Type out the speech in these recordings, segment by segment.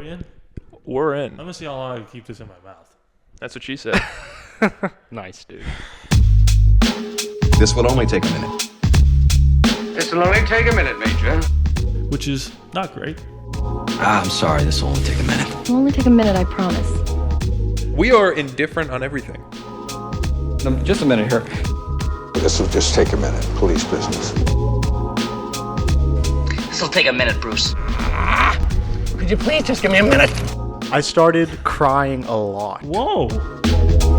we in? We're in. I'm going to see how long I can keep this in my mouth. That's what she said. Nice, dude. This will only take a minute. This will only take a minute, Major. Which is not great. I'm sorry, this will only take a minute. It'll only take a minute, I promise. We are indifferent on everything. Just a minute here. This will just take a minute. Police business. This'll take a minute, Bruce. Could you please just give me a minute? I started crying a lot. Whoa.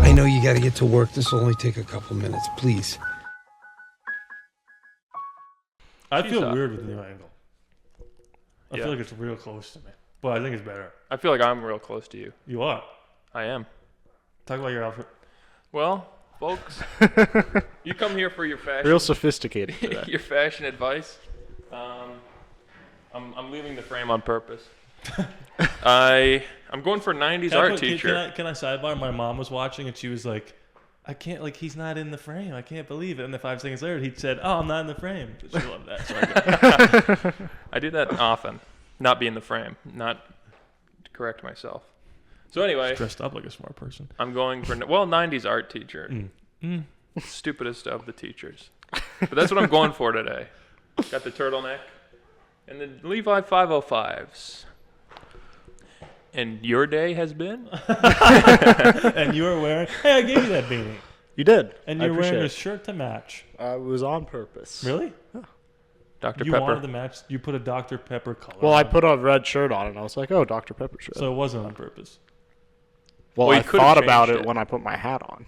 I know you gotta get to work. This will only take a couple minutes, please. I feel up. weird with the new angle. I feel like it's real close to me. But I think it's better. I feel like I'm real close to you. You are. I am. Talk about your outfit. Well, folks, you come here for your fashion. Real sophisticated today. Your fashion advice. I'm leaving the frame on purpose. I'm going for 90s art teacher. Can I sidebar? My mom was watching and she was like, I can't, like, he's not in the frame. I can't believe it. And then 5 seconds later, he said, oh, I'm not in the frame. She loved that. So I do that often. Not be in the frame. Not to correct myself. So anyway. Dressed up like a smart person. I'm going for, 90s art teacher. Stupidest of the teachers. But that's what I'm going for today. Got the turtleneck and the Levi 505s. And your day has been? And you were wearing, hey, I gave you that beanie. You did. And I you're wearing a appreciate shirt to match. it was on purpose. Really? Dr. You Pepper. wanted to match, you put a Dr. Pepper color Well, on. I put a red shirt on and I was like, oh, Dr. Pepper shirt. So it wasn't on purpose. well, you I could've thought about changed it it. when I put my hat on.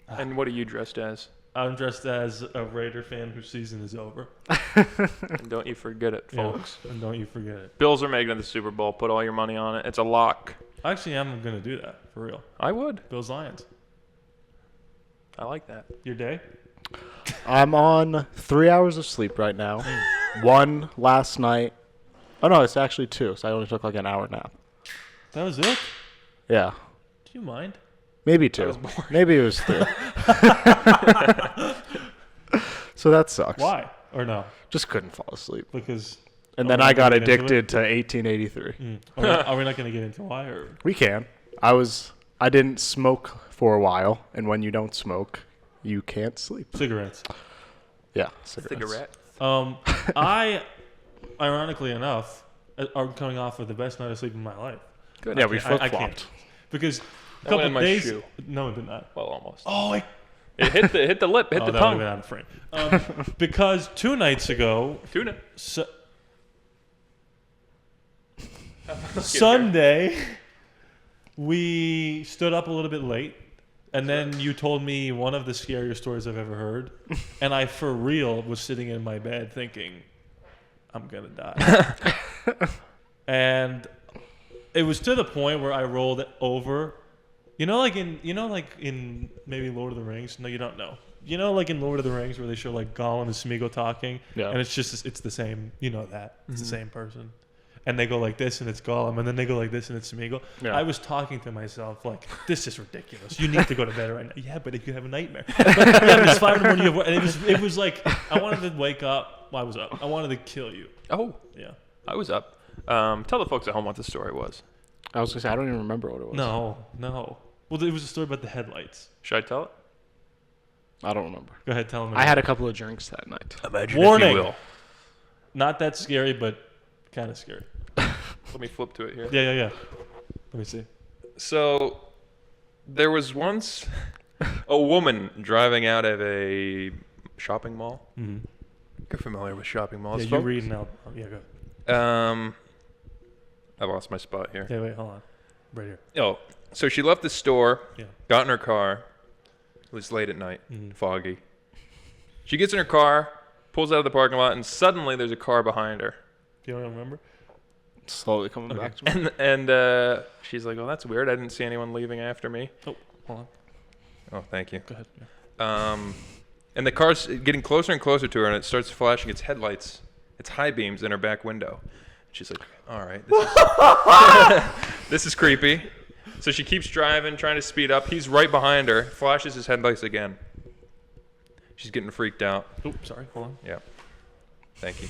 And what are you dressed as? I'm dressed as a Raider fan whose season is over. And don't you forget it, folks. Yeah, and don't you forget it. Bills are making it to the Super Bowl. Put all your money on it. It's a lock. Actually, I'm going to do that, for real. I would. Bills Lions. I like that. Your day? I'm on 3 hours of sleep right now. 1 last night. Oh, no, it's actually 2, so I only took like an hour nap. That was it? Yeah. Do you mind? Maybe 2. was boring. Maybe it was 3. So that sucks. Why? Or no? Just couldn't fall asleep. Because... And Are then we I not got gonna get into addicted to 1883. Are we not going to get into why? Or? We can. I didn't smoke for a while, and when you don't smoke, you can't sleep. Cigarettes. Yeah, cigarettes. Cigarette. I, ironically enough, are coming off of the best night of sleep in my life. Good. Yeah, we I flip-flopped. can't. Because a That couple went in my days... shoe. No, it did not. Well, almost. Oh, It hit the lip, hit the that tongue. would have been out of frame. Because 2 nights ago, Tuna. Sunday, we stood up a little bit late, and then you told me one of the scariest stories I've ever heard, and I, for real, was sitting in my bed thinking, I'm gonna die. And it was to the point where I rolled over. You know, like in maybe Lord of the Rings. No, you don't know. You know, like in Lord of the Rings, where they show like Gollum and Smeagol talking, Yeah. and it's the same. You know that it's the same person, and they go like this, and it's Gollum, and then they go like this, and it's Smeagol. Yeah. I was talking to myself like, this is ridiculous. You need to go to bed right now. Yeah, but if you have a nightmare, but it's 5 in the morning. And it was like I wanted to wake up. Well, I was up. I wanted to kill you. Oh, Yeah. I was up. Tell the folks at home what the story was. I was going to say, I don't even remember what it was. No. Well, it was a story about the headlights. Should I tell it? I don't remember. Go ahead, tell them. I had a couple of drinks that night. Imagine Warning. if you will. Not that scary, but kind of scary. Let me flip to it here. Yeah. Let me see. So, there was once a woman driving out of a shopping mall. Mm-hmm. You're familiar with shopping malls, Yeah, you're folks? reading out. Oh, yeah, go. I lost my spot here. Yeah, wait, hold on. Right here. Oh, so she left the store, Yeah. got in her car. It was late at night, foggy. She gets in her car, pulls out of the parking lot, and suddenly there's a car behind her. Do you remember? Slowly coming back to me. And she's like, "Oh, that's weird. I didn't see anyone leaving after me." Oh, hold on. Oh, thank you. Go ahead. Yeah. And the car's getting closer and closer to her, and it starts flashing its headlights, its high beams in her back window. She's like, "All right, this is creepy." So she keeps driving, trying to speed up. He's right behind her, flashes his headlights again. She's getting freaked out. Oh, sorry. Hold on. Yeah. Thank you.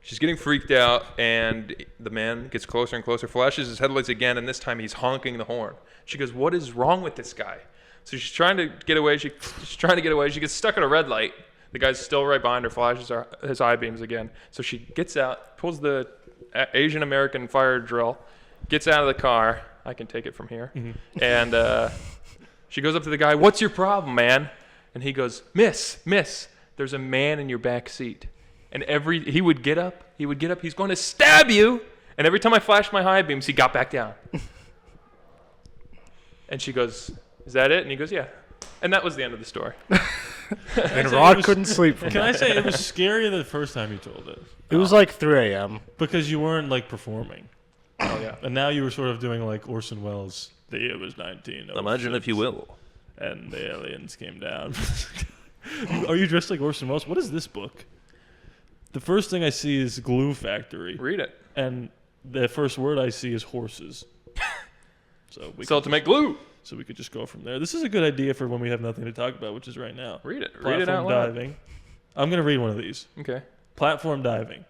She's getting freaked out, and the man gets closer and closer, flashes his headlights again, and this time he's honking the horn. She goes, "What is wrong with this guy?" So she's trying to get away. She's trying to get away. She gets stuck at a red light. The guy's still right behind her, flashes his eye beams again. So she gets out, pulls the Asian American fire drill, gets out of the car. I can take it from here. And she goes up to the guy, "What's your problem, man?" And he goes, Miss, there's a man in your back seat. And he would get up, he's going to stab you. And every time I flashed my high beams, he got back down. And she goes, "Is that it?" And he goes, "Yeah." And that was the end of the story. And Rod couldn't sleep from Can I that. say it was scarier the first time you told it? It was like 3 a.m. Because you weren't like performing. Oh, yeah. And now you were sort of doing like Orson Welles. The year was 1906. Imagine if you will. And the aliens came down. Are you dressed like Orson Welles? What is this book? The first thing I see is Glue Factory. Read it. And the first word I see is horses. So Sell to make glue. So we could just go from there. This is a good idea for when we have nothing to talk about, which is right now. Read it. Platform Read it out loud. diving. I'm going to read one of these. Okay. Platform diving.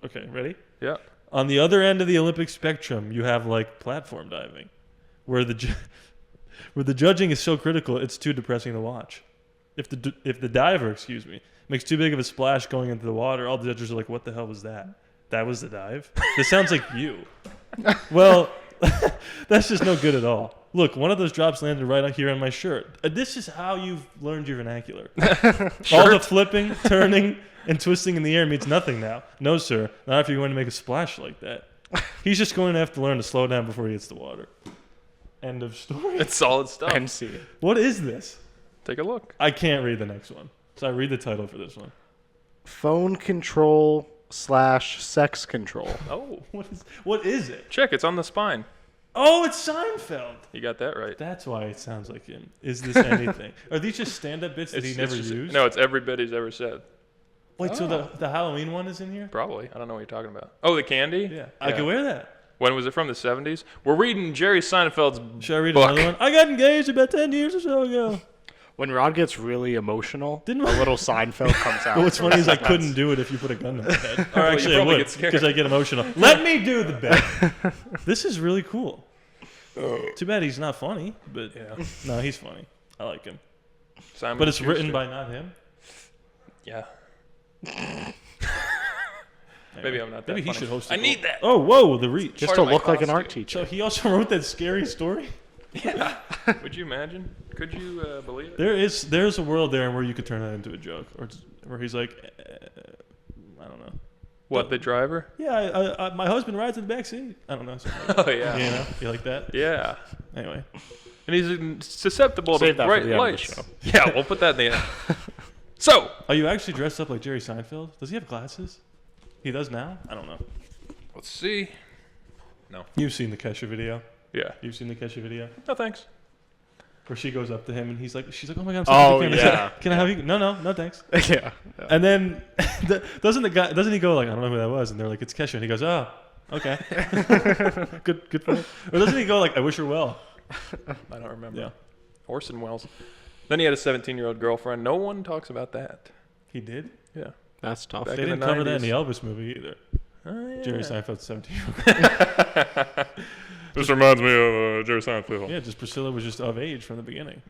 Okay, ready? Yeah. On the other end of the Olympic spectrum, you have like platform diving, where the judging is so critical, it's too depressing to watch. If the diver, makes too big of a splash going into the water, all the judges are like, "What the hell was that? That was the dive? This sounds like you." Well, that's just no good at all. Look, one of those drops landed right here on my shirt. This is how you've learned your vernacular. All the flipping, turning, and twisting in the air means nothing now. No, sir. Not if you're going to make a splash like that. He's just going to have to learn to slow down before he hits the water. End of story. It's solid stuff. NC. What is this? Take a look. I can't read the next one. So I read the title for this one. Phone control / sex control. Oh. What is it? Check. It's on the spine. Oh, it's Seinfeld. You got that right. That's why it sounds like him. Is this anything? Are these just stand-up bits that he never used? No, it's every bit he's ever said. Wait, so the Halloween one is in here? Probably. I don't know what you're talking about. Oh, the candy? Yeah. I could wear that. When was it from? The 70s? We're reading Jerry Seinfeld's Should I read book. another one? I got engaged about 10 years or so ago. When Rod gets really emotional, Didn't a we- little Seinfeld comes out. But what's funny is I couldn't do it if you put a gun to my head. Or Well, you actually, I probably would, get scared. because I get emotional. Let me do the bit. This is really cool. Too bad he's not funny, but no, he's funny. I like him. Simon But it's Schuster. written by not him. Yeah. Maybe I'm not that Maybe he funny. should host. I need that. Oh, whoa, the reach. Just part to of my look like an costume. art teacher. So he also wrote that scary story. Yeah. Would you imagine? Could you believe it? There's a world there where you could turn that into a joke, or where he's like, I don't know. What, the driver? Yeah, I, my husband rides in the back seat. I don't know. Something like that. Oh, yeah. You know, you like that? Yeah. Anyway, And he's susceptible Save to that for bright the end of the lights. show. Yeah, we'll put that in the end. So, are you actually dressed up like Jerry Seinfeld? Does he have glasses? He does now? I don't know. let's see. You've seen the Kesha video. Yeah. You've seen the Kesha video No, thanks. where she goes up to him and she's like, "Oh my God, I'm Oh, so yeah. Can I have you? No, thanks." yeah. And then doesn't he go like, "I don't know who that was," and they're like, "It's Kesha," and he goes, "Oh, okay, good for him." Or doesn't he go like, "I wish her well"? I don't remember. Yeah, Orson Welles. Then he had a 17-year-old girlfriend. No one talks about that. he did. Yeah. That's tough. Back They in didn't the cover that in 90s. the Elvis movie either. Oh, yeah. Jerry Seinfeld's 17-year-old. This reminds me of Jerry Seinfeld. Yeah, just Priscilla was just of age from the beginning.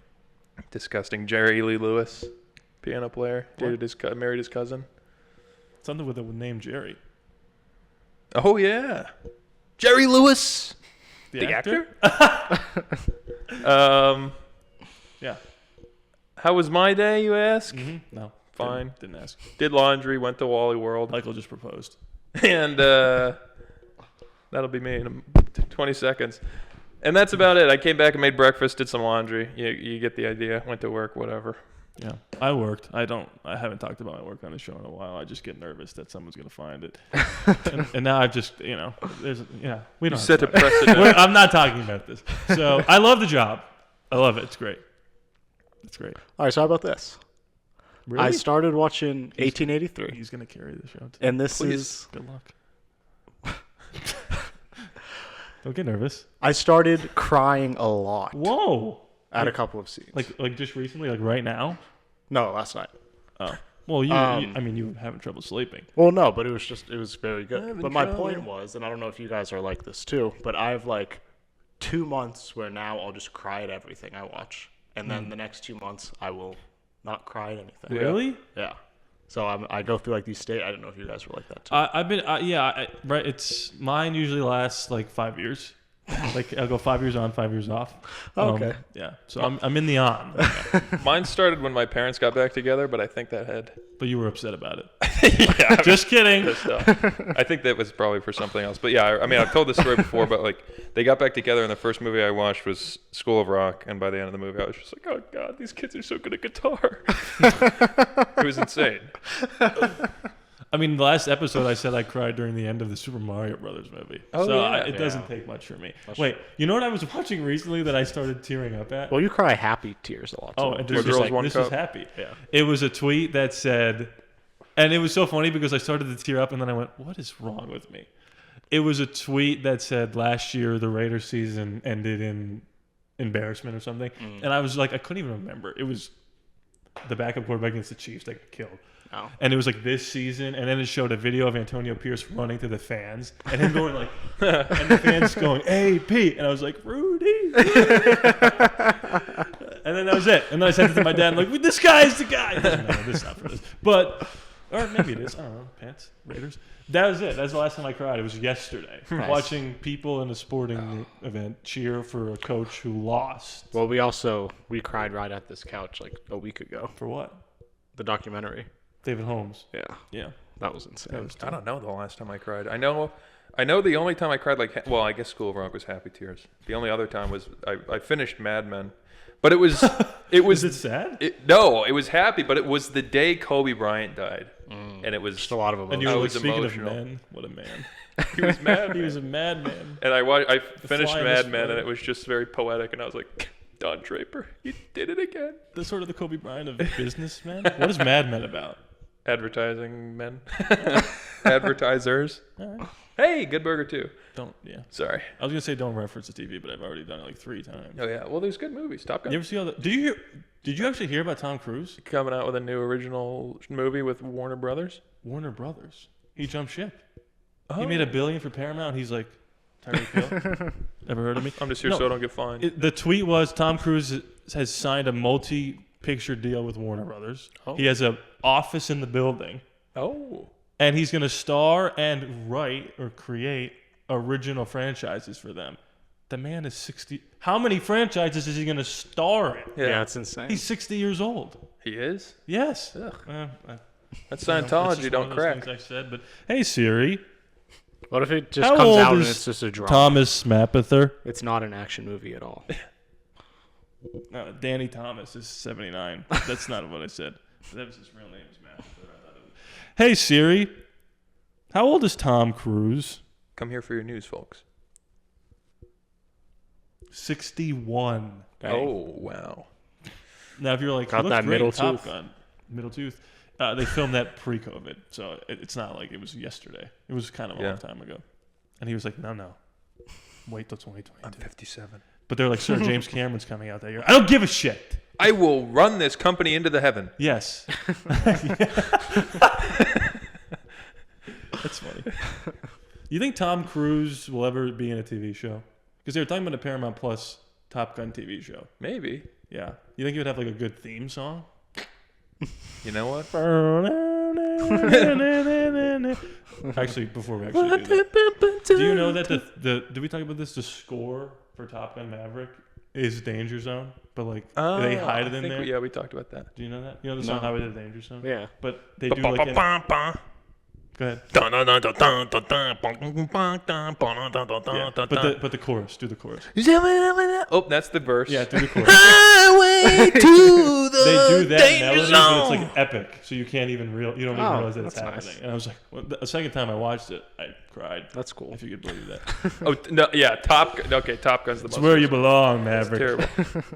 Disgusting. Jerry Lee Lewis, piano player, What? married his cousin. Something with the name Jerry. Oh, yeah. Jerry Lewis. The actor? Yeah. How was my day, you ask? No. Fine. Didn't ask. Did laundry, went to Wally World. Michael just proposed. And that'll be me in 20 seconds. And that's about it. I came back and made breakfast, did some laundry. You get the idea. Went to work, whatever. Yeah, I worked. I haven't talked about my work on the show in a while. I just get nervous that someone's gonna find it. and now I've just, we don't. You have set to a talk. precedent. I'm not talking about this. So I love the job. I love it. It's great. It's great. All right, so how about this? Really? I started watching 1883, He's gonna carry the show. and this Please. is... Good luck. Don't get nervous. I started crying a lot Whoa. at a couple of scenes. Like just recently, like right now. No, last night. Oh. Well, I mean, you were having trouble sleeping. Well, no, but it was very good. Having But my trouble. point was, and I don't know if you guys are like this too, but I have like 2 months where now I'll just cry at everything I watch, and then the next 2 months I will not cry at anything. Really? Yeah. So I go through like these states. I don't know if you guys were like that too. I've been, right. It's mine usually lasts like 5 years. Like I'll go 5 years on, 5 years off. Okay. Yeah. So I'm in the on. Mine started when my parents got back together, but I think that had. But you were upset about it. Yeah, Just kidding. pissed off. I think that was probably for something else. But yeah, I mean, I've told this story before, but like they got back together, and the first movie I watched was School of Rock, and by the end of the movie, I was just like, oh god, these kids are so good at guitar. It was insane. I mean, the last episode I said I cried during the end of the Super Mario Brothers movie. Oh, so yeah. it doesn't take much for me. Wait, you know what I was watching recently that I started tearing up at? Well, you cry happy tears a lot. Too. Oh, and Where just girls like, want this cup? is happy. Yeah. It was a tweet that said, and it was so funny because I started to tear up and then I went, what is wrong with me? It was a tweet that said last year the Raiders season ended in embarrassment or something. And I was like, I couldn't even remember. It was the backup quarterback against the Chiefs that got killed. Oh. And it was like this season, and then it showed a video of Antonio Pierce running to the fans, and him going like, and the fans going, "Hey, Pete," and I was like, "Rudy," and then that was it. And then I sent it to my dad, like, "This guy's the guy." No, this is not for this, but or maybe it is. I don't know. Pants, Raiders. That was it. That's the last time I cried. It was yesterday, watching people in a sporting event cheer for a coach who lost. Well, we cried right at this couch like a week ago. For what? The documentary. David Holmes. Yeah. Yeah. That was insane. I don't know the last time I cried. I know the only time I cried well, I guess School of Rock was happy tears. The only other time was I finished Mad Men, but it was Was it sad? No, it was happy, but it was the day Kobe Bryant died, and it was Just a lot of And emotion. you were I like, was speaking emotional. of men, what a man. He was mad. He was a madman. And I finished fly in Mad the Men, and smoke. it was just very poetic, and I was like, Don Draper, you did it again. The sort of the Kobe Bryant of businessmen. What is Mad Men about? Advertising men. Advertisers. All right. Hey, Good Burger too. Yeah. Sorry. I was gonna say don't reference the TV, but I've already done it like 3 times. Oh yeah. Well, there's good movies. Top Gun. You ever see all the? Did you actually hear about Tom Cruise? Coming out with a new original movie with Warner Brothers. Warner Brothers. He jumped ship. He made $1 billion for Paramount. He's like, Tyreek Hill. Ever heard of me? I'm just here No. so I don't get fined. The tweet was Tom Cruise has signed a multi-picture deal with Warner Brothers. Oh. He has an office in the building. Oh. And he's going to star and write or create original franchises for them. The man is 60. How many franchises is he going to star in? Yeah. Yeah, it's insane. He's 60 years old. He is. Yes. Ugh. It's That's just one Scientology. of Don't those crack. things I said, but hey Siri, What if it just how comes old out and is it's just a drama? Thomas Mapother? It's not an action movie at all. No, Danny Thomas is 79. That's not what I said. That was his real name. Is Mapother. I thought it was. Hey Siri, how old is Tom Cruise? Come here for your news, folks. 61. Oh wow. Now, if you're like, Got "You look that great, middle Top tooth." Gun, middle tooth. They filmed that pre-COVID, so it's not like it was yesterday. It was kind of a long time ago. And he was like, no, wait till 2022. I'm 57. But they're like, sir, James Cameron's coming out that year. I don't give a shit. I will run this company into the heaven. Yes. That's funny. You think Tom Cruise will ever be in a TV show? Because they were talking about a Paramount Plus Top Gun TV show. Maybe. Yeah. You think he would have like a good theme song? You know what? Actually, before we actually do that, do you know that did we talk about this? The score for Top Gun Maverick is Danger Zone, but like they hide it in there. Yeah, we talked about that. Do you know that? You know the song Highway to the Danger Zone? Yeah. But they do like go ahead. Yeah, but the chorus. Do the chorus. Oh, that's the verse. Yeah, do the chorus. Highway to the They do that danger melody, zone. but it's like epic, so you can't even you don't even realize that it's that's happening. nice. And I was like, the second time I watched it, I cried. That's cool. If you could believe that. Oh no, yeah. Top Gun. Okay, Top Gun's the It's most. where you belong, Maverick. Terrible.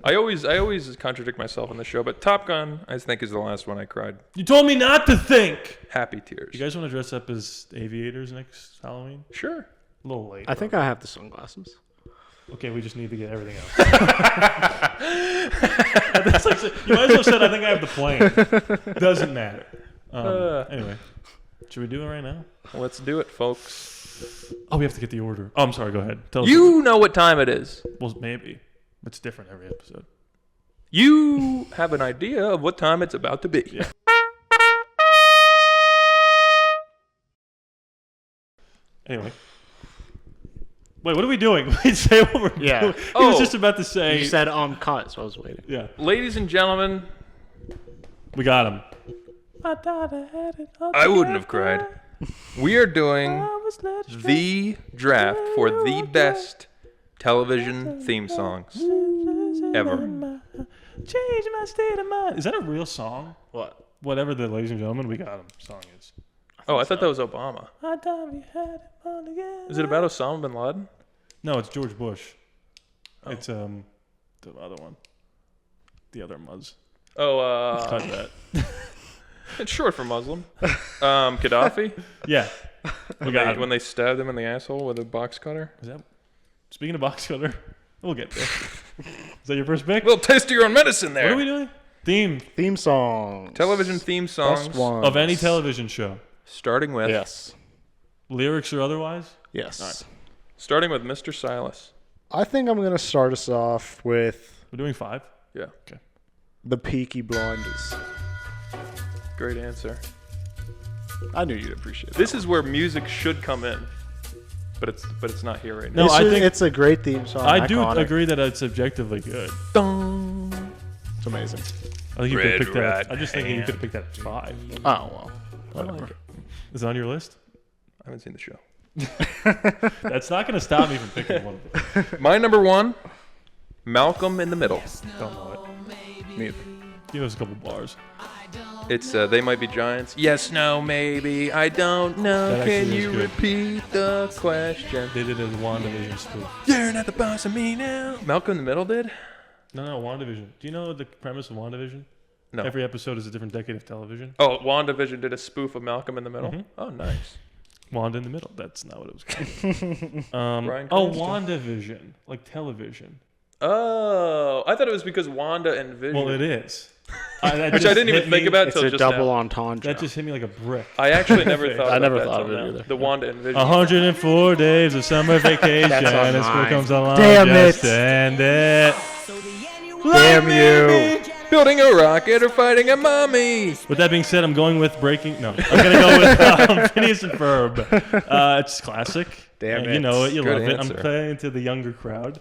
I always contradict myself on the show, but Top Gun, I think, is the last one I cried. You told me not to think. Happy tears. You guys want to dress up as aviators next Halloween? Sure. A little late. I think I have the sunglasses. Okay, we just need to get everything else. That's like, you might as well said, I think I have the plane. Doesn't matter. Anyway, should we do it right now? Let's do it, folks. Oh, we have to get the order. Oh, I'm sorry. Go ahead. Tell us. You know what time it is. Well, maybe. It's different every episode. You have an idea of what time it's about to be. Yeah. Anyway. Wait, what are we doing? Wait, say what we're doing. He was just about to say. You said cut, so I was waiting. Yeah. Ladies and gentlemen, We got him. I wouldn't have cried. We are doing the draft for the best television theme songs ever. Change my state of mind. Is that a real song? What? Whatever the ladies and gentlemen, we got him song is. Oh, I thought that was Obama. Is it about Osama bin Laden? No, it's George Bush. Oh. It's the other one. The other Muzz. Oh, Cut that. it's short for Muslim. Gaddafi? Yeah. When they stabbed him in the asshole with a box cutter? Is that? Speaking of box cutter, we'll get there. Is that your first pick? A little taste of your own medicine there. What are we doing? Theme songs. Television theme songs. Best ones. Of any television show. Starting with Yes. Lyrics or otherwise? Yes. All right. Starting with Mr. Silas. I think I'm going to start us off with We're doing 5? Yeah. Okay. the Peaky Blinders. Great answer. I knew you'd appreciate it. This is where music should come in. But it's not here right No, now. I think it's a great theme song. I do iconic. agree that it's objectively good. It's amazing. I think you could Red pick that. right I'm just thinking you could have picked that at 5. Oh, well. Whatever. Is it on your list? I haven't seen the show. That's not going to stop me from picking one of them. My number 1, Malcolm in the Middle. Don't know it. Neither. Give us a couple bars. It's They Might Be Giants. Yes, no, maybe. I don't know. That actually Can is you good. repeat the question? They did it as WandaVision spoof. You're not the boss of me now. Malcolm in the Middle did? No, WandaVision. Do you know the premise of WandaVision? No. Every episode is a different decade of television. Oh, WandaVision did a spoof of Malcolm in the Middle? Mhm. Oh, nice. Wanda in the Middle. That's not what it was called. Bryan Oh, Cranston. WandaVision. Like television. Oh, I thought it was because Wanda and Vision. Well, it is. Which I didn't even think about It's until a just double now. entendre. That just hit me like a brick. I actually never thought I about never that thought till of it now. either. The Wanda and Vision. 104 days of summer vacation. That's on and school mine. comes along. Damn just it. end it. Damn you. Building a rocket or fighting a mommy. With that being said, I'm going with Breaking. No, I'm gonna go with Phineas and Ferb. It's classic. Damn You it. know it. You Good love answer. it. I'm playing to the younger crowd.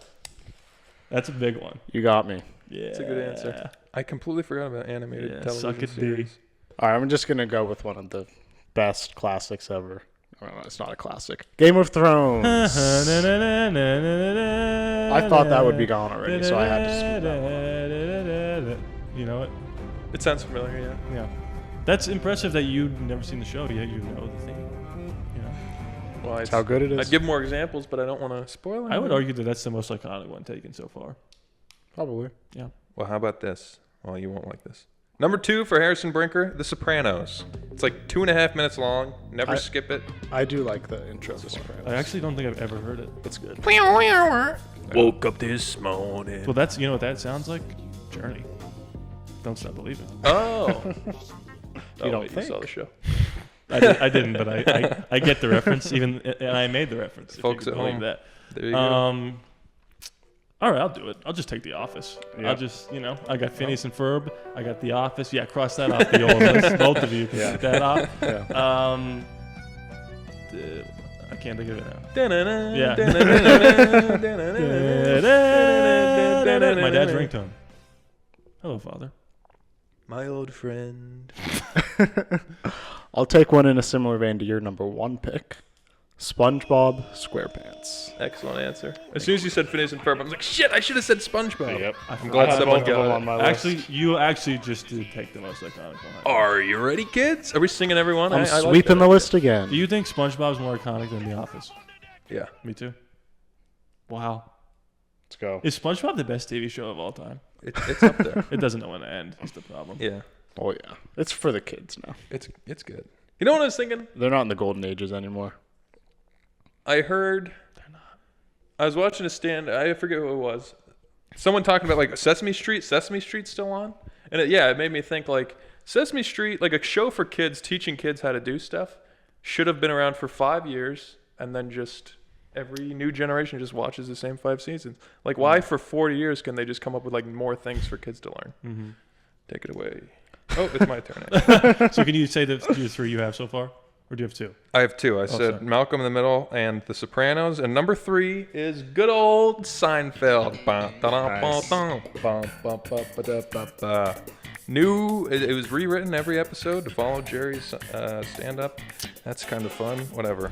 That's a big one. You got me. Yeah, That's a good answer. I completely forgot about animated Yeah, television suck it, D. series. All right, I'm just going to go with one of the best classics ever. Well, it's not a classic. Game of Thrones. I thought that would be gone already, so I had to skip that one. You know it? It sounds familiar, yeah. Yeah. That's impressive that you've never seen the show yet. You know the theme. You know. Well, That's how good it is. I'd give more examples, but I don't want to spoil it. I would argue that that's the most iconic one taken so far. Probably. Yeah. Well, how about this? Well, you won't like this. Number 2 for Harrison Brinker, The Sopranos. It's like 2.5 minutes long. Never skip it. I do like the intro to Sopranos. I actually don't think I've ever heard it. That's good. Woke up this morning. Well, that's, you know what that sounds like? Journey. Don't Stop Believing. Oh. You don't wait, think? You saw the show. I didn't, but I get the reference, even, and I made the reference. if Folks you at can believe home. that. There you go. All right, I'll do it. I'll just take The Office. Yep. I'll just, I got Phineas and Ferb. I got The Office. Yeah, cross that off the old list. Both of you can take that off. Yeah. I can't think of it now. Yeah. My dad's ringtone. Hello, Father. My old friend. I'll take one in a similar vein to your number 1 pick. SpongeBob SquarePants. Excellent answer. As soon as you said Phineas and Ferb, I was like, shit, I should have said SpongeBob. Yep. I'm glad someone got it. on my list. Actually, you actually just did take the most iconic one. Are you ready, kids? Are we singing everyone? I'm I like sweeping that the idea. list again. Do you think SpongeBob's more iconic than The Office? Yeah. Me too. Wow. Let's go. Is SpongeBob the best TV show of all time? It's up there. It doesn't know when to end. That's the problem. Yeah. Oh yeah, it's for the kids now. It's good. You know what I was thinking? They're not in the golden ages anymore. I heard. I was watching a stand. I forget who it was. Someone talking about like Sesame Street. Sesame Street's still on, and it made me think like Sesame Street, like a show for kids teaching kids how to do stuff, should have been around for 5 years, and then just every new generation just watches the same 5 seasons. Like, why for 40 years can they just come up with like more things for kids to learn? Mm-hmm. Take it away. Oh, it's my turn. So can you say the 3 you have so far? Or do you have 2? I have 2. I said sorry. Malcolm Malcolm in the Middle and The Sopranos. And number 3 is good old Seinfeld. New, it was rewritten every episode to follow Jerry's stand-up. That's kind of fun. Whatever.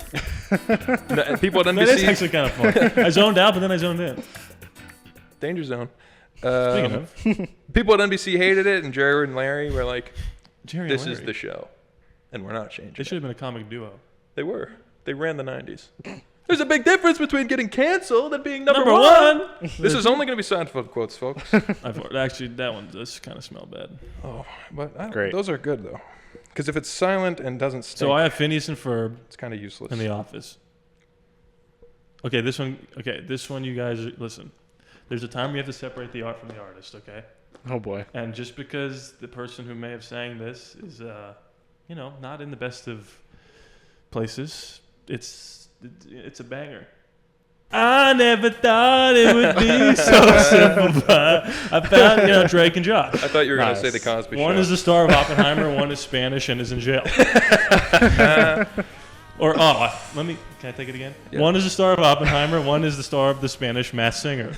People at NBC. That is actually kind of fun. I zoned out, but then I zoned in. Danger Zone. Speaking of. People at NBC hated it, and Jerry and Larry were like, Jerry this and is Larry. the show. And we're not changing They it. should have been a comic duo. They were. They ran the 90s. There's a big difference between getting canceled and being number Number one. one. This is only going to be Seinfeld quotes, folks. Actually, that one does kind of smell bad. Oh, but Great. those are good, though. Because if it's silent and doesn't stink, So I have Phineas and Ferb it's kind of useless. in The Office. Okay, this one, you guys, listen. There's a time we have to separate the art from the artist, okay? Oh boy. And just because the person who may have sang this is, not in the best of places, it's a banger. I never thought it would be so simple, but I found, Drake and Josh. I thought you were going Nice. to say the Cosby Show. One is the star of Oppenheimer, one is Spanish and is in jail. Can I take it again? Yeah. One is the star of Oppenheimer, one is the star of the Spanish Masked Singer.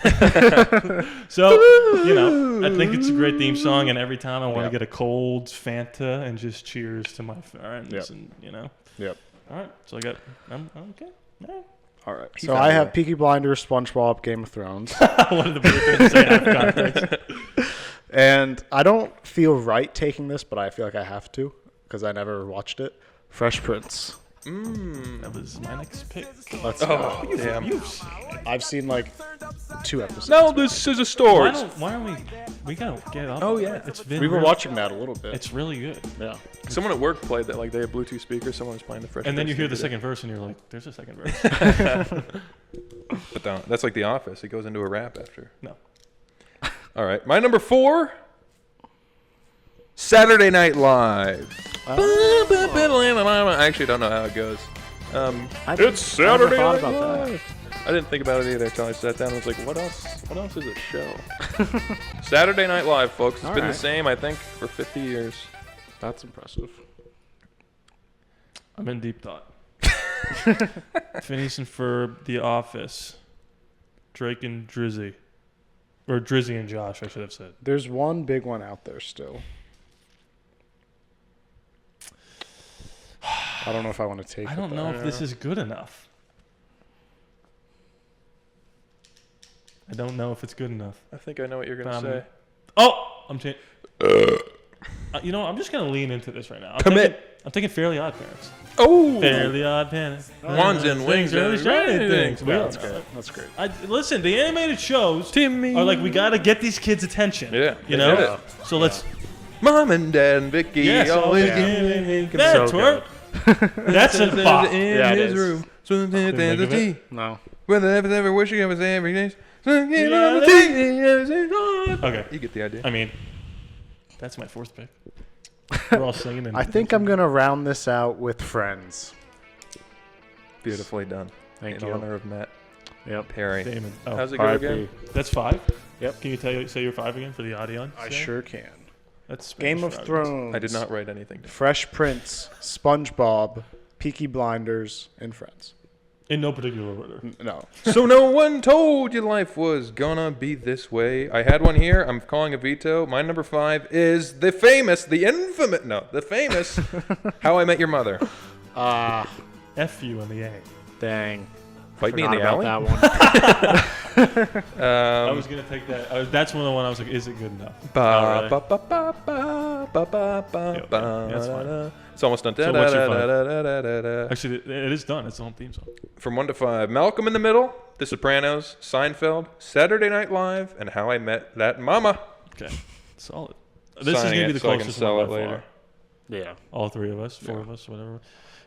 So, I think it's a great theme song, and every time I want to get a cold Fanta and just cheers to my friends, Yep. and Yep. All right, so I'm okay. All right. All right. So I have Peaky Blinders, SpongeBob, Game of Thrones. One of the weird things to say out of context. And I don't feel right taking this, but I feel like I have to because I never watched it. Fresh Prince. That was my next pick. Let's Oh, go. damn. You've seen it. I've seen like 2 episodes. No, this is a story. Why don't we gotta get up. Oh, yeah. It's been We were really- watching that a little bit. It's really good. Yeah. Someone at work played that. Like, they had Bluetooth speakers. Someone was playing the Fresh And then you Prince hear the today. second verse and you're like, there's a second verse. But that's like The Office. It goes into a rap after. No. All right. My number 4, Saturday Night Live. I actually don't know how it goes. It's Saturday thought Night about that. Live. I didn't think about it either until I sat down and was like, what else is a show? Saturday Night Live, folks. It's All been the right. same, I think, for 50 years. That's impressive. I'm in deep thought. Phineas and Ferb, The Office, Drake and Drizzy. Or Drizzy and Josh, I should have said. There's one big one out there still. I don't know if I want to take it. I don't know if this is good enough. I don't know if it's good enough. I think I know what you're going to say. I'm changing. I'm just going to lean into this right now. I'm thinking Fairly Odd Parents. Oh! Fairly Odd Parents. Wands and wings really and shiny things. things. Yeah, That's that's good. That's great. Listen, the animated shows Timmy. are like, we got to get these kids' attention. Yeah, You they know? did it. So let's... Mom and Dad and Vicky Yes, always yeah. give That's so work. That's a bop. in Yeah, it his is. room. think of it. No. Whether ever wishing it was every day. Okay. You get the idea. I mean, that's my 4th pick. We're all singing. And I think I'm going to round this out with Friends. Beautifully done. Thank in you. honor of Matt Yep. Perry. Damon. Oh, How's it go again? that's 5. Yep. Can you say your 5 again for the audience? I sure can. That's Game of Spanish Thrones. I did not write anything down. Fresh Prince, SpongeBob, Peaky Blinders, and Friends. in no particular order. No. So no one told you life was gonna be this way. I had one here. I'm calling a veto. My number 5 is the famous How I Met Your Mother. F you in the A. Dang. Fight me in Forgot the about alley. that one. I was gonna take that. That's one of the one I was like, is it good enough? Ba, really? ba, ba, ba, ba, ba, ba, ba, Yeah, ba, that's fine. da, da. It's almost done. So what's your Da, five? da, da, da, da, da. Actually, it is done. It's the home theme song. From 1 to 5, Malcolm in the Middle, The Sopranos, Seinfeld, Saturday Night Live, and How I Met That Mama. Okay, solid. This is Signing gonna be it the so I can closest sell one it by later. far. Yeah. All 3 of us, 4 of us, whatever.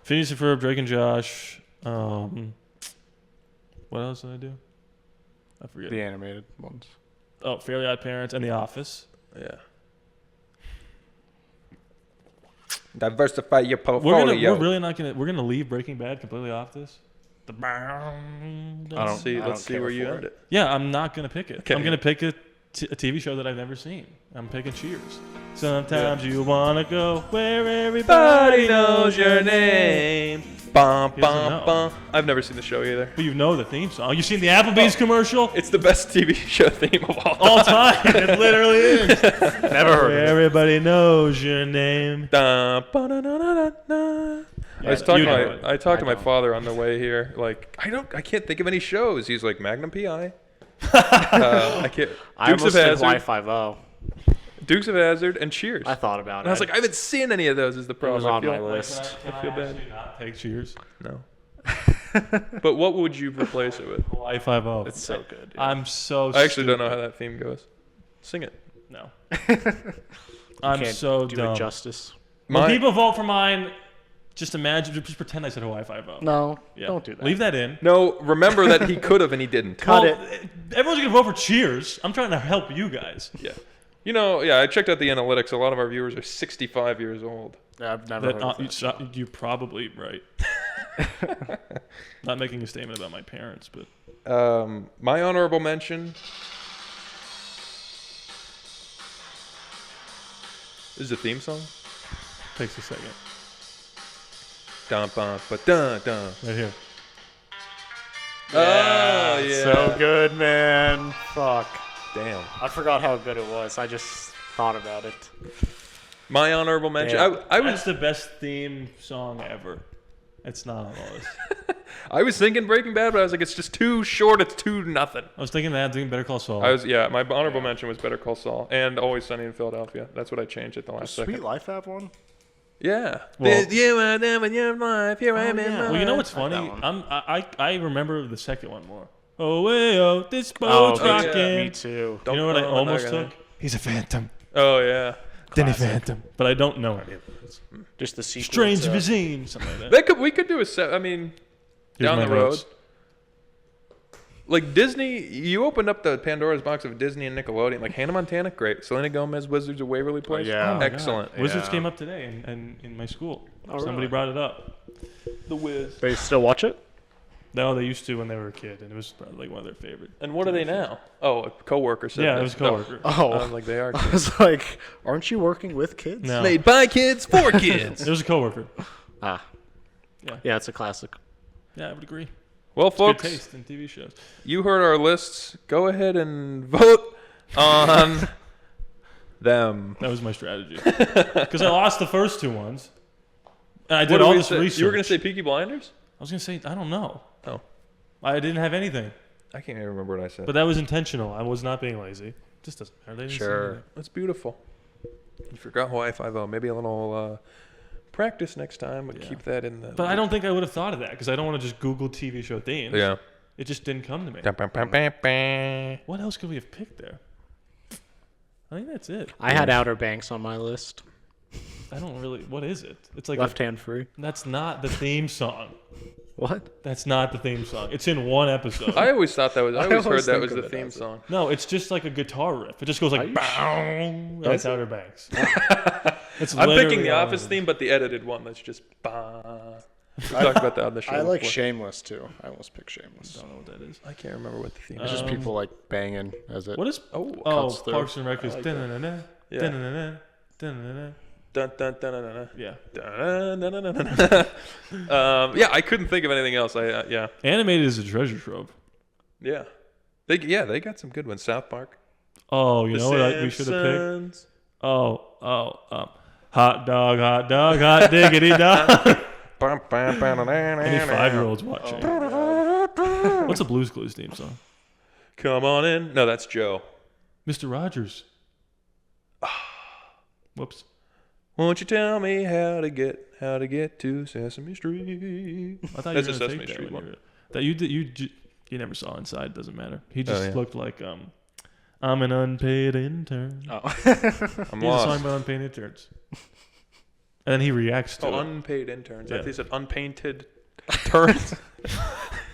Phineas and Ferb, Drake and Josh. What else did I do? I forget. The animated ones. Oh, Fairly Odd Parents and The Office. Yeah. Diversify your We're portfolio. really not gonna. We're gonna leave Breaking Bad completely off this. Let's see where you end it. Yeah, I'm not gonna pick it. Okay. I'm gonna pick a TV show that I've never seen. I'm picking Cheers. Sometimes you wanna go where everybody knows your name. Bum, He doesn't bum, know. bum. I've never seen the show either. But you know the theme song. You seen the Applebee's commercial? It's the best TV show theme of All time. It literally is. Never heard Where of it. everybody knows your name. I was talking. I talked to my father on the way here. Like, I can't think of any shows. He's like Magnum PI. I can't. I Dukes of almost did Hazzard, Y50. Dukes of Hazzard, and Cheers. I thought about it. And I was like, I haven't seen any of those. Is the problem? was on I feel, my list. Can I feel bad. actually not take Cheers? No. But what would you replace it with? Hawaii 5-0. It's so good. Yeah. I'm so. I actually don't know how that theme goes. Sing it. No. You I'm can't so do dumb. it justice. When My- people vote for mine, just imagine, just pretend I said Hawaii 5-0. No, Yeah. don't do that. Leave that in. No, remember that he could have and he didn't. Cut Well, it. Everyone's gonna vote for Cheers. I'm trying to help you guys. Yeah. You know, yeah, I checked out the analytics. A lot of our viewers are 65 years old. I've never That, heard of that. you're probably right. Not making a statement about my parents, but My honorable mention is the theme song. takes a second. Dun, dun, dun, dun. Right here. Oh, yeah. So good, man. Fuck. Damn. I forgot how good it was. I just thought about it. My honorable mention. Damn. I That's was the best theme song ever. It's not on the list. I was thinking Breaking Bad, but I was like, it's just too short. It's too nothing. I was thinking that, thinking Better Call Saul. My honorable mention was Better Call Saul and Always Sunny in Philadelphia. That's what I changed at the last Sweet second. Life have one? Yeah. Well- You are them in your life. Here I am in yeah. mine. Well, you know what's I like funny? that one. I remember the second one more. Oh, way, oh, this Oh, boat's me too. rocking. Me too. You know what I Don't- almost okay. took? He's a phantom. Oh yeah. Denny Phantom. But I don't know any of those. Just the sequel. Strange to, Cuisine, something like that. We could do a set. I mean, Here's down my the road. votes. Like Disney, you opened up the Pandora's box of Disney and Nickelodeon. Like Hannah Montana, great. Selena Gomez, Wizards of Waverly Place, yeah. Oh my God. excellent. Wizards Yeah. came up today in my school. Somebody really? brought it up. The Wiz. They still watch it? No, they used to when they were a kid, and it was probably like one of their favorite. And what are they now? Oh, a coworker said. Yeah, that. it was a coworker. Oh. I was like, they are. I was like, aren't you working with kids? No, Made by kids for kids. it was a coworker. Ah. Yeah. Yeah, it's a classic. Yeah, I would agree. Well, Good folks, taste in TV shows. you heard our lists. Go ahead and vote on them. That was my strategy. Because I lost the first two ones, and I What did did all we this say? research. You were gonna say Peaky Blinders? I was gonna say I don't know. Oh, I didn't have anything, I can't even remember what I said. but that was intentional. I was not being lazy. Just doesn't matter. They didn't say Sure. anything. That's beautiful. You forgot Hawaii 5-0. Maybe a little practice next time would keep that in the. But I don't think I would have thought of that because I don't want to just Google TV show themes. Yeah. It just didn't come to me. What What else could we have picked there? I think that's it. I had Outer Banks on my list. I don't really. What is it? It's like Left Hand Free. That's not the theme song. What? That's not the theme song. It's in one episode. I always thought that was. I always heard always that think was of the it theme as it. song. No, it's just like a guitar riff. It just goes like, bow. That's Outer Banks. It's I'm picking literally the all Office of it. theme, but the edited one that's just. We talked about that on the show. I like before. Shameless too. I almost picked Shameless. I don't know what that is. I can't remember what the theme It's is. just people like banging as it. What is? Oh, Oh, through. Parks and Rec is. I like that. Da-na-na-na, Yeah. da-na-na-na, da-na-na-na. Dun, dun, dun, dun, dun, dun. Yeah. Dun, dun, dun, dun, dun, dun. Yeah, I couldn't think of anything else. Yeah. Animated is a treasure trove. Yeah. They got some good ones. South Park. Oh, you know what we should have picked? Simpsons. Hot dog, hot diggity dog. Any Any 5-year-olds watching. What's a Blue's Clues theme song? Come on in. No, that's Joe. Mr. Rodgers. Whoops. Won't you tell me how to get to Sesame Street? I thought That's you a were gonna Sesame take that Street when one. That you never saw Inside. Doesn't matter. He just yeah. looked like I'm an unpaid intern. Oh. I'm He's a song lost. about unpaid interns. And then he reacts to Oh, it. unpaid interns. I Yeah. think he said unpainted turns.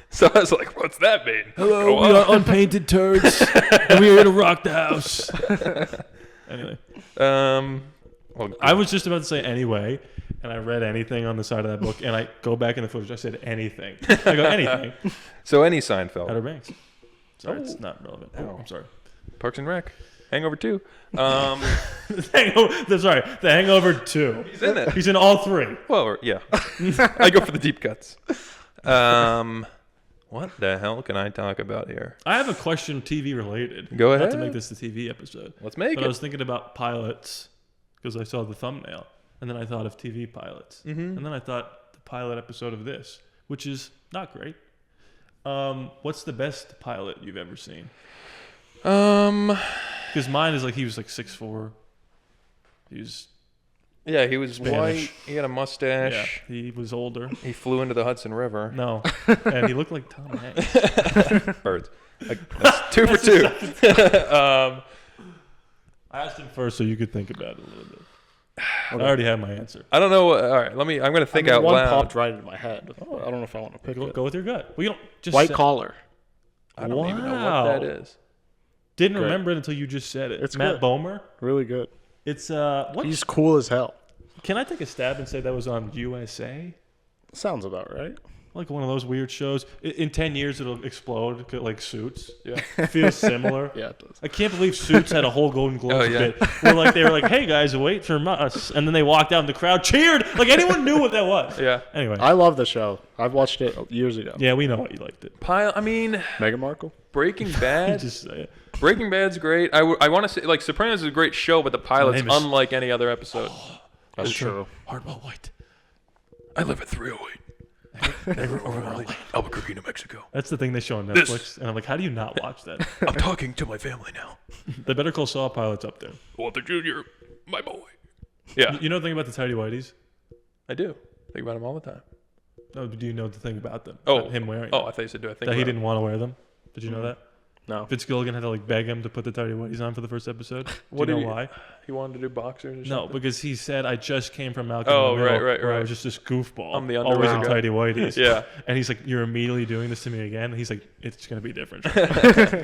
So I was like, what's that mean? Hello, Go we on. are unpainted turds, and we are here to rock the house. Anyway, Well, I was just about to say anyway, and I read anything on the side of that book, and I go back in the footage, I said anything. I go, anything. So any Seinfeld. Outer Banks. Sorry, it's not relevant. Oh, I'm sorry. Parks and Rec. Hangover 2. The Hangover 2. He's in it. He's in all 3. Well, yeah. I go for the deep cuts. What the hell can I talk about here? I have a question TV related. Go ahead. Not to make this the TV episode. Let's make but it. I was thinking about pilots because I saw the thumbnail, and then I thought of TV pilots, and then I thought the pilot episode of this, which is not great. What's the best pilot you've ever seen? Because mine is like he was like 6'4". He was he was Spanish. white. He had a mustache. Yeah, he was older. He flew into the Hudson River. No, and he looked like Tom Hanks. Birds. That's 2 for 2. I asked him first, so you could think about it a little bit. I already have my answer. I don't know. All right, I'm going to think out one loud. popped right in my head. I don't know if I want to pick it. Go with your gut. We don't just White say- Collar. I don't even know Wow. what that is. Didn't Great. remember it until you just said it. It's Matt good. Bomer. Really good. It's what? He's cool as hell. Can I take a stab and say that was on USA? Sounds about right. Like one of those weird shows. In 10 years, it'll explode like Suits. Yeah. It feels similar. Yeah, it does. I can't believe Suits had a whole Golden Globes yeah. bit where they were like, "Hey guys, wait for us," and then they walked out and the crowd cheered. Like anyone knew what that was. Yeah. Anyway. I love the show. I've watched it years ago. Yeah, we know why you liked it. I mean, Meghan Markle. Breaking Bad. Just say it. Breaking Bad's great. I want to say, like, Sopranos is a great show, but the pilot's name is- unlike any other episode. That's true. Hardball White. I live at 308. Albuquerque, New Mexico. That's the thing they show on Netflix, and I'm like, how do you not watch that? I'm talking to my family now. The Better Call Saul pilot's up there. Walter Jr., my boy. Yeah, You know the thing about the tidy whities? I do. Think about him all the time. No, do you know the thing about them? Oh, About him wearing Oh, them? I thought you said, do I think That he about didn't want to wear them. Did you know that? No. Vince Gilligan had to like beg him to put the tidy whities on for the first episode. What do you did know he- why? He wanted to do boxers or something? No, because he said, I just came from Malcolm Oh, in the Middle, right, where I right. was just this goofball. I'm the always underwear in guy. tidy whities. Yeah. And he's like, you're immediately doing this to me again? And he's like, it's going to be different.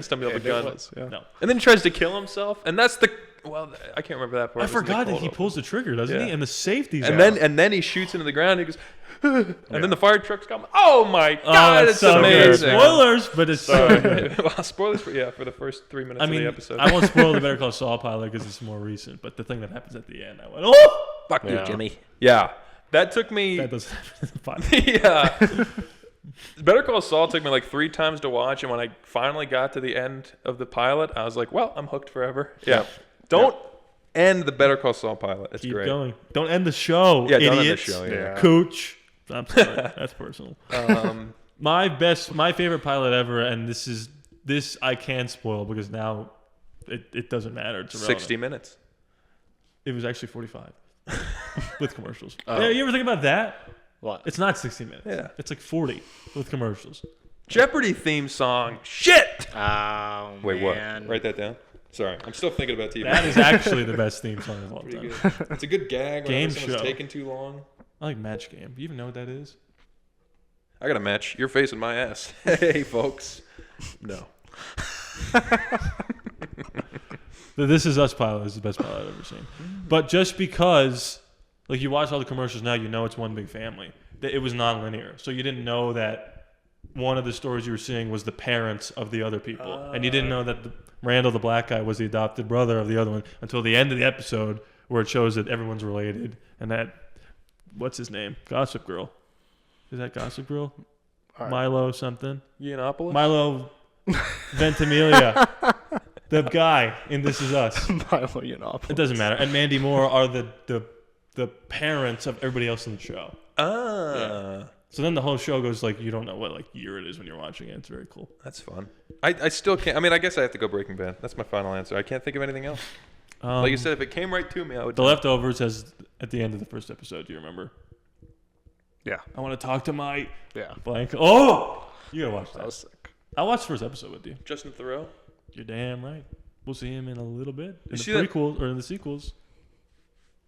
Stumbled up a gun. Yeah. No. And then he tries to kill himself, and that's the... Well, I can't remember that part. I It was in the forgot that cold he open. pulls the trigger, doesn't Yeah. he? And the safety's And out. then he shoots into the ground. And he goes, and then the fire trucks come. Oh my Oh, god, that's it's so good. amazing! Spoilers, but it's so good. Well, spoilers for the first 3 minutes I of mean, the episode. I won't spoil the Better Call Saul pilot because it's more recent, but the thing that happens at the end, I went, oh! Fuck Yeah. you, Jimmy. Yeah, that took me. That doesn't happen in the pilot. Yeah. Better Call Saul took me like 3 times to watch, and when I finally got to the end of the pilot, I was like, well, I'm hooked forever. Yeah. Don't end the Better Call Saul pilot. It's Keep great. going. Don't end the show, Yeah, idiots. don't end the show. Yeah. Cooch. I'm sorry. That's personal. Um, My favorite pilot ever, and this I can spoil because now it doesn't matter. It's irrelevant. 60 minutes. It was actually 45 with commercials. Yeah, you ever think about that? What? It's not 60 minutes. Yeah. It's like 40 with commercials. Jeopardy theme song. Shit. Oh, Wait, man. what? Write that down. Sorry, I'm still thinking about TV. That is actually the best theme song of all Pretty time. good. It's a good gag. Game Whenever someone's show. taking too long. I like Match Game. You even know what that is? I got a match. Your face and my ass. Hey, folks. No. The This Is Us pilot is the best pilot I've ever seen. But just because, like, you watch all the commercials now, you know it's one big family. It was non-linear. So you didn't know that one of the stories you were seeing was the parents of the other people. And you didn't know that Randall, the black guy, was the adopted brother of the other one until the end of the episode where it shows that everyone's related. And that, what's his name? Gossip Girl. Is that Gossip Girl? Milo something? Yiannopoulos? Milo Ventimiglia. The guy in This Is Us. Milo Yiannopoulos. It doesn't matter. And Mandy Moore are the parents of everybody else in the show. Ah. So then the whole show goes like you don't know what like year it is when you're watching it. It's very cool. That's fun. I still can't. I mean, I guess I have to go Breaking Bad. That's my final answer. I can't think of anything else. Like you said, if it came right to me, I would. The Leftovers has at the end of the first episode. Do you remember? Yeah. I want to talk to my Yeah. blank. Oh, you gotta watch That that. was sick. I watched the first episode with you. Justin Theroux. You're damn right. We'll see him in a little bit in the see that- prequels or in the sequels.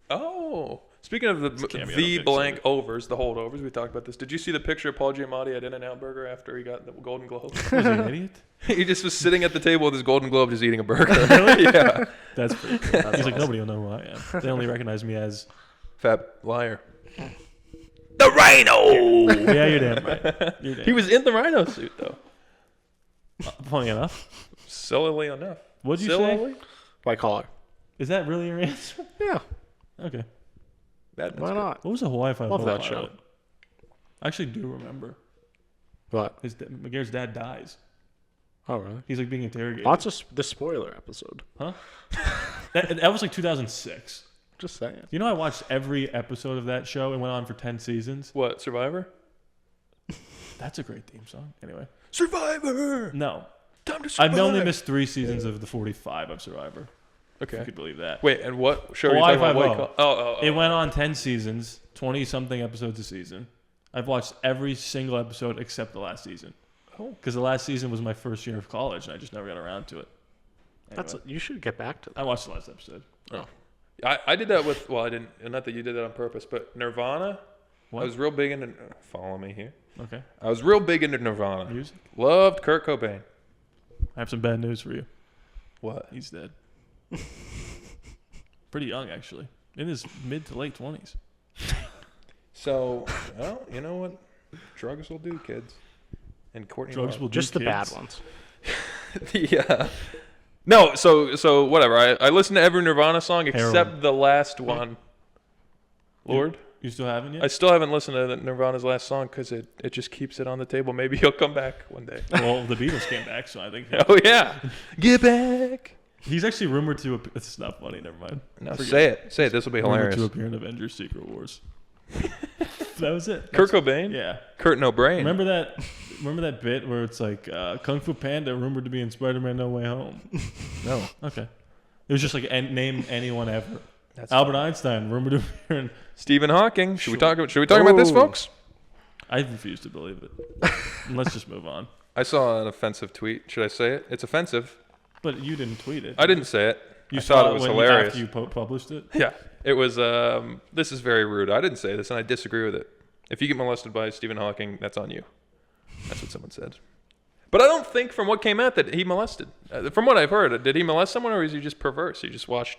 Oh. Speaking of the cameo, don't the get blank excited. overs, the holdovers, we talked about this. Did you see the picture of Paul Giamatti at In-N-Out Burger after he got the Golden Globe? Was he an idiot? He just was sitting at the table with his Golden Globe just eating a burger. Yeah. That's pretty cool. He's like nobody will know who I am. They only recognize me as Fat liar. The Rhino. Yeah, you're damn right. You're damn He was in the Rhino suit though. funny enough. Sillily enough. What'd you say? Sillily? White collar. Is that really your answer? Yeah. Okay. That's Why good. not? What was the Hawaii Five-O Love that pilot? show. I actually do remember. What? McGare's dad dies. Oh, really? He's like being interrogated. Lots of the spoiler episode. Huh? that was like 2006. Just saying. You know, I watched every episode of that show and went on for 10 seasons. What, Survivor? That's a great theme song. Anyway. Survivor! No. Time to survive! I've only missed 3 seasons of the 45 of Survivor. If Okay. you could believe that. Wait, and what show are you Hawaii talking about? Five-O. Oh. It went on 10 seasons, 20-something episodes a season. I've watched every single episode except the last season. Oh. Because the last season was my first year of college, and I just never got around to it. Anyway, You should get back to that. I watched the last episode. Oh. I did that with, well, I didn't, not that you did that on purpose, but Nirvana. What? I was real big into, follow me here. Okay. I was real big into Nirvana. Music? Loved Kurt Cobain. I have some bad news for you. What? He's dead. Pretty young, actually. In his mid to late 20s. So, well, you know what? Drugs will do, kids. And Courtney Drugs Love. will do Just the bad kids. ones. Yeah. No, so whatever. I listened to every Nirvana song except Heroin. the last one. Lord? You still haven't yet? I still haven't listened to Nirvana's last song because it just keeps it on the table. Maybe he'll come back one day. Well, the Beatles came back, so I think Oh, yeah. Get back. he's actually rumored to. It's not funny. Never mind. No, Forget say it. Say it. This will be Rumored hilarious. to appear in Avengers: Secret Wars. That was it. Kurt Cobain? Yeah. Kurt No Brain. Remember that bit where it's like Kung Fu Panda rumored to be in Spider-Man: No Way Home? No. Okay. It was just like name anyone ever. That's Albert Einstein rumored to appear in. Stephen Hawking. Should we talk about this, Oh. folks? I refuse to believe it. Let's just move on. I saw an offensive tweet. Should I say it? It's offensive. But you didn't tweet it. I didn't say it. You I saw thought it was when hilarious. after you published it. Yeah. It was, this is very rude. I didn't say this, and I disagree with it. If you get molested by Stephen Hawking, that's on you. That's what someone said. But I don't think from what came out that he molested. From what I've heard, did he molest someone, or is he just perverse? He just watched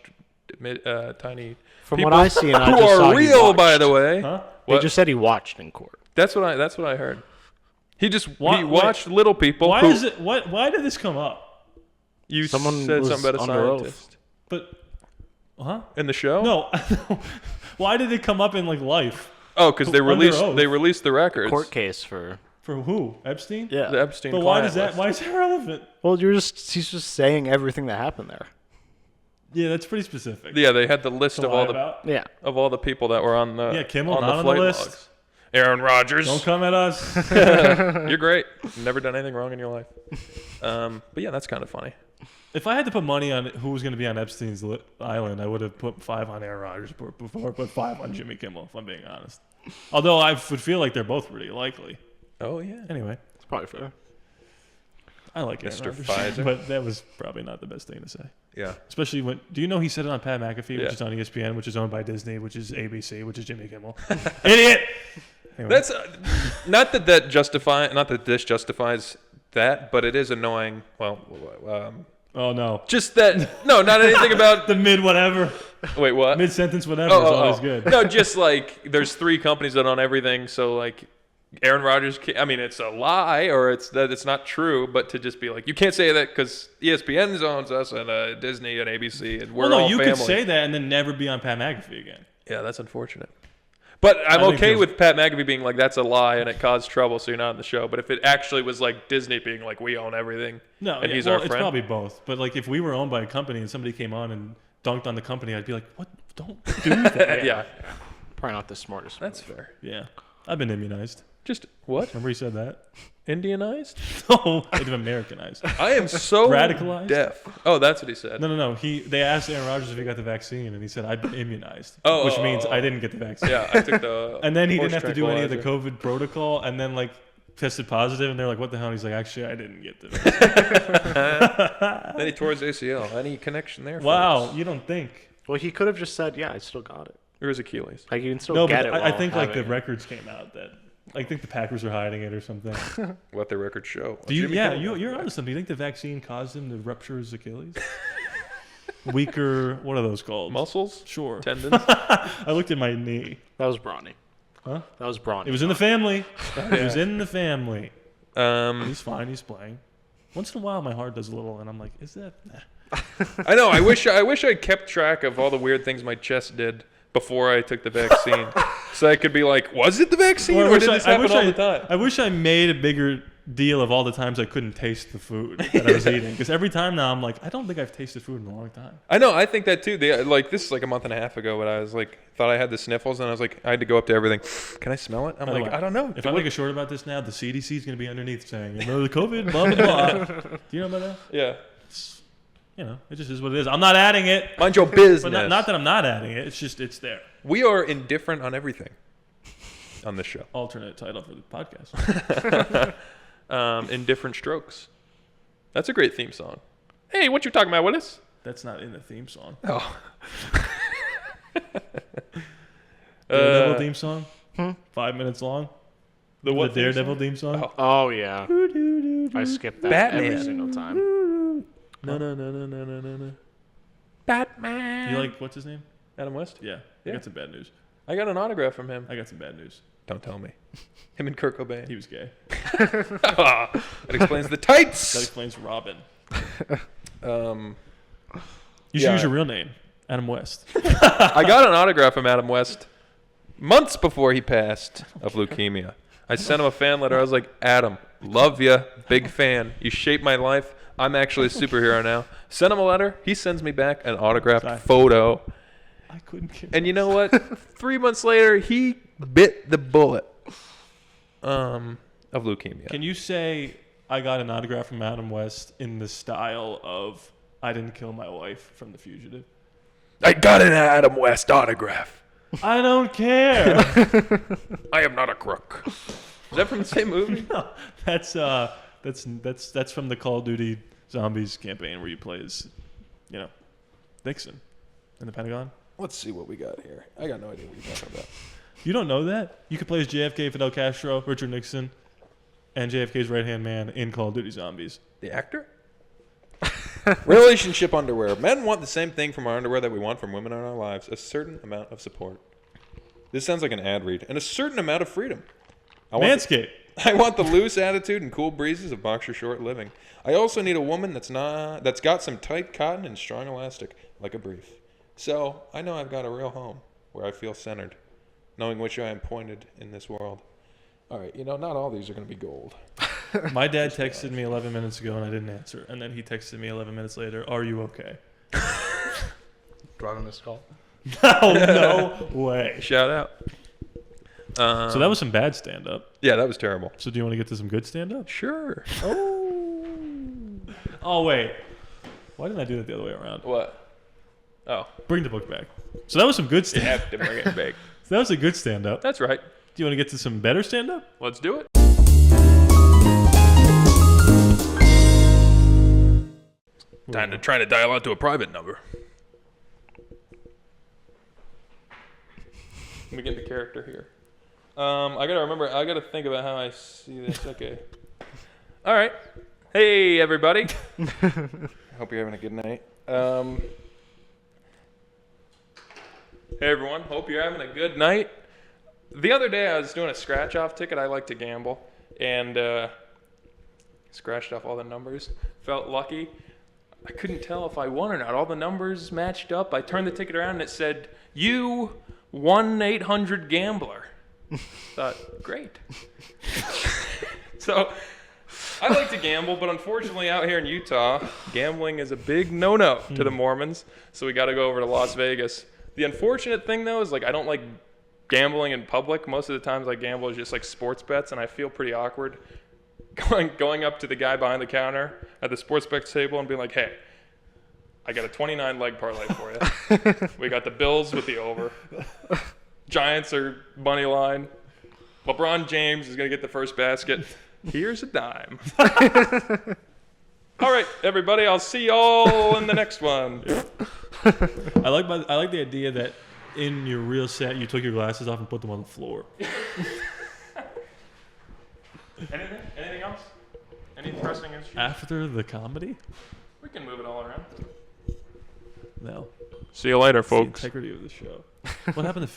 tiny From people what I see, and I who just saw are he real, by watched. the way. Huh? They What? just said he watched in court. That's what I heard. He just Why- he watched little people. Why who, is it? Why did this come up? You Someone said was something about a under oath. scientist But, huh? in the show. No. Why did it come up in like life? Oh, because they Under released oath. the records. Court case for For who? Epstein? yeah. The Epstein. But why client does that? list. Why is that relevant? Well, he's just saying everything that happened there. Yeah, that's pretty specific. Yeah, they had the list To of lie all the about. Yeah. of all the people that were on the Yeah, Kimmel on not the on the flight list. logs. Aaron Rodgers. Don't come at us. You're great. Never done anything wrong in your life. But yeah, that's kind of funny. If I had to put money on who was going to be on Epstein's island, I would have put 5 on Aaron Rodgers before I put 5 on Jimmy Kimmel, if I'm being honest. Although I would feel like they're both pretty likely. Oh yeah. Anyway, It's probably fair. I like Aaron Mr. Rodgers, Pfizer. but that was probably not the best thing to say. Yeah. Especially when, do you know he said it on Pat McAfee, Yeah. which is on ESPN, which is owned by Disney, which is ABC, which is Jimmy Kimmel. Idiot! Anyway. That's not that this justifies that, but it is annoying. Well, Oh, no. just that. No, not anything about. The mid whatever. Wait, what? Mid-sentence whatever is always good. No, just like there's 3 companies that own everything, so like Aaron Rodgers. I mean, it's a lie or it's not true, but to just be like, you can't say that because ESPN owns us and Disney and ABC and we're Well, no, all you family. could say that and then never be on Pat McAfee again. Yeah, that's unfortunate. But I'm I think okay there's- with Pat McAfee being like, that's a lie and it caused trouble, so you're not on the show. But if it actually was like Disney being like, we own everything, No, and yeah, he's well, our it's friend. probably both. But like, if we were owned by a company and somebody came on and dunked on the company, I'd be like, "What? Don't do that." yeah, Probably not the smartest. that's fair. Yeah, I've been immunized. Just what? Remember he said that? Indianized? No, I've been Americanized. I am so Radicalized? deaf. Oh, that's what he said. No. They asked Aaron Rodgers if he got the vaccine, and he said I've been immunized, Oh, which oh, means oh. I didn't get the vaccine. Yeah, I took the. And then he horse didn't have to do any of the tranquilizer. COVID protocol, and then like tested positive, and they're like, "What the hell?" And he's like, "Actually, I didn't get the vaccine." Then he tore his ACL. Any connection there? Wow, folks? you don't think? Well, he could have just said, "Yeah, I still got it." Or his Achilles. Like you can still No, get but it. I while think like the having it. records came out that I think the Packers are hiding it or something. Let the record show. Do you? Jimmy Yeah, Kimmel- you're onto something. Do you think the vaccine caused him to rupture his Achilles? Weaker. What are those called? muscles, Sure. tendons. I looked at my knee. That was brawny. Huh? That was Bronny. It was in the family. It was in the family. He's fine. He's playing. Once in a while, my heart does a little, and I'm like, is that? Nah. I know. I wish I kept track of all the weird things my chest did before I took the vaccine, so I could be like, was it the vaccine, or did this happen all the time? I wish I made a bigger deal of all the times I couldn't taste the food that I was eating, because every time now I'm like, I don't think I've tasted food in a long time. I know. I think that too. This is like a month and a half ago, but I was like, thought I had the sniffles, and I was like, I had to go up to everything. Can I smell it? I'm like, I don't know. If I make a short about this now, the CDC is going to be underneath saying, you know, the COVID, blah blah blah. Do you know about that? Yeah. You know, it just is what it is. I'm not adding it. Mind your business. But not that I'm not adding it. It's just it's there. We are indifferent on everything on this show. Alternate title for the podcast. Indifferent strokes. That's a great theme song. Hey, what you talking about, Willis? That's not in the theme song. Oh. Daredevil theme song? 5 minutes long? The what? The Daredevil theme song? Oh yeah. I skip that Batman. every single time. No. Batman. You like, what's his name? Adam West? Yeah. I got some bad news. I got an autograph from him. I got some bad news. Don't tell me. Him and Kurt Cobain. He was gay. That explains the tights. That explains Robin. Um, You should use your real name, Adam West. I got an autograph from Adam West months before he passed of leukemia. I sent him a fan letter. I was like, Adam, love ya, big fan. You shaped my life. I'm actually a superhero now. Send him a letter. He sends me back an autographed photo. I couldn't care. And you know what? 3 months later, he bit the bullet of leukemia. Can you say I got an autograph from Adam West in the style of I didn't kill my wife from The Fugitive? I got an Adam West autograph. I don't care. I am not a crook. Is that from the same movie? No, that's from the Call of Duty Zombies campaign where you play as, you know, Nixon in the Pentagon. Let's see what we got here. I got no idea what you're talking about. You don't know that? You could play as JFK, Fidel Castro, Richard Nixon, and JFK's right-hand man in Call of Duty Zombies. The actor? Relationship underwear. Men want the same thing from our underwear that we want from women in our lives. A certain amount of support. This sounds like an ad read. And a certain amount of freedom. Manscaped. I want the loose attitude and cool breezes of boxer short living. I also need a woman that's got some tight cotton and strong elastic, like a brief. So I know I've got a real home where I feel centered, knowing which I am pointed in this world. All right, not all these are going to be gold. My dad texted me 11 minutes ago and I didn't answer. And then he texted me 11 minutes later, are you okay? Brought on this call. No way. Shout out. So that was some bad stand-up. Yeah, that was terrible. So do you want to get to some good stand-up? Sure. Oh, wait. Why didn't I do that the other way around? What? Oh. Bring the book back. So that was some good You stand-up. have to bring it back. So that was a good stand-up. That's right. Do you want to get to some better stand-up? Let's do it. Time to try to dial out to a private number. Let me get the character here. I gotta think about how I see this. Okay. All right. Hey, everybody. I hope you're having a good night. Hey, everyone. Hope you're having a good night. The other day, I was doing a scratch-off ticket. I like to gamble. And scratched off all the numbers. Felt lucky. I couldn't tell if I won or not. All the numbers matched up. I turned the ticket around, and it said, you 1-800-GAMBLER. Thought, great. So I like to gamble, but unfortunately out here in Utah, gambling is a big no-no to the Mormons, so we got to go over to Las Vegas. The unfortunate thing, though, is I don't like gambling in public. Most of the times I gamble is just sports bets, and I feel pretty awkward going up to the guy behind the counter at the sports bet table and being like, hey, I got a 29-leg parlay for you. We got the Bills with the over. Giants are money line. LeBron James is going to get the first basket. Here's a dime. All right, everybody. I'll see y'all in the next one. I like the idea that in your real set, you took your glasses off and put them on the floor. Anything else? Any pressing issues? After the comedy? We can move it all around. No. See you later, It's the folks. integrity of the show. What happened to